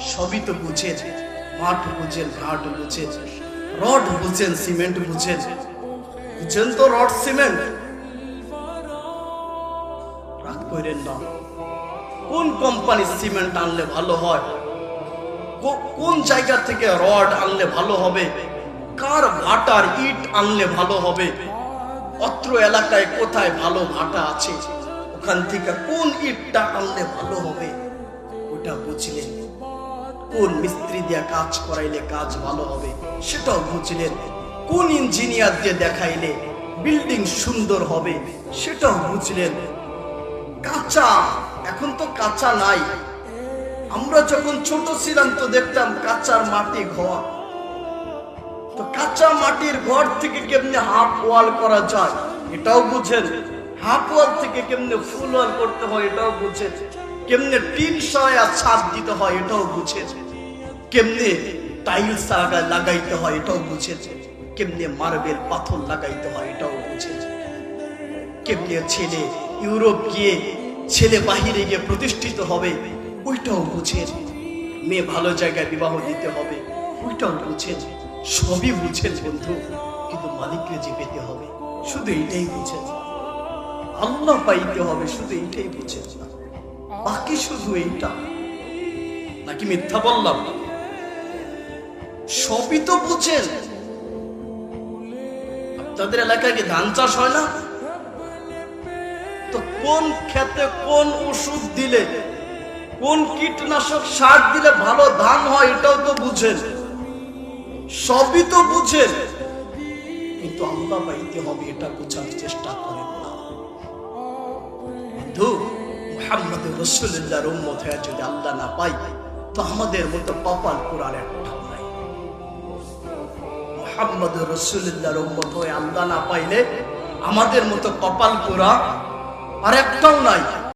সবই তো বুঝেন, মাঠ বুঝেন, ঘাট বুঝেন, রড বুঝেন, সিমেন্ট বুঝেন, বুঝেন তো রড সিমেন্ট। রাগ করেন না, কোন কোম্পানির সিমেন্ট আনলে ভালো হয়, কোন জায়গা থেকে রড আনলে ভালো হবে, কার ভাটার ইট আনলে ভালো হবে, অত্র এলাকায় কোথায় ভালো ভাটা আছে, ওখান থেকে কোন ইটটা আনলে ভালো হবে ওটা বুঝলেন। কোন মিস্ত্রি দিয়ে কাজ করাইলে কাজ ভালো হবে সেটাও বুঝলেন। কোন ইঞ্জিনিয়ার দিয়ে দেখাইলে বিল্ডিং সুন্দর হবে সেটাও বুঝলেন। কাঁচা, এখন তো কাঁচা নাই। আমরা যখন ছোট ছিলাম তো দেখতাম কাঁচার মাটি ঘর, তো কাঁচা মাটির ঘর থেকে কেমনে হাফ ওয়াল করা যায় এটাও বুঝেন। হাফ ওয়াল থেকে কেমনে ফুল ওয়াল করতে হয় এটাও বুঝেন। কেমনে টিন সয়া ছাদ দিতে হয় এটাও বুঝেন। কেমনে টাইলস লাগাইতে হয় এটাও বুঝেন। কেমনে মার্বেল পাথর লাগাইতে হয় এটাও বুঝেন। কেমনে ছেলে ইউরোপ গিয়ে ছেলে বাহিরে গিয়ে প্রতিষ্ঠিত হবে ওইটাও বুঝেন। মেয়ে ভালো জায়গায় বিবাহ দিতে হবে ওইটাও বুঝেন। সবই বুঝেন বন্ধু, কিন্তু মালিককে যে পেতে হবে শুধু এইটাই বুঝেন। আল্লাহ পাইতে হবে শুধু এইটাই বুঝেন না, বাকি শুধু এইটা। নাকি মিথ্যা বললাম? সবই তো বুঝেন। আপনাদের এলাকায় কি ধান চাষ হয় না? তো কোন ক্ষেতে কোন ওষুধ দিলে, কোন কীটনাশক সার দিলে ভালো ধান হয় এটাও তো বুঝেন। সবই তো বুঝেন, কিন্তু আল্লাহ পাইতে হবে এটা বোঝার চেষ্টা করেন না। বন্ধু, মুহাম্মদ রাসূলুল্লাহর উম্মত হয়ে যদি আল্লাহ না পাই তো আমাদের মতো কপাল পুরার একটাও নাই। মুহাম্মদ রাসূলুল্লাহর উম্মত হয়ে আল্লাহ না পাইলে আমাদের মতো কপাল পুরা আর একটাও নাই।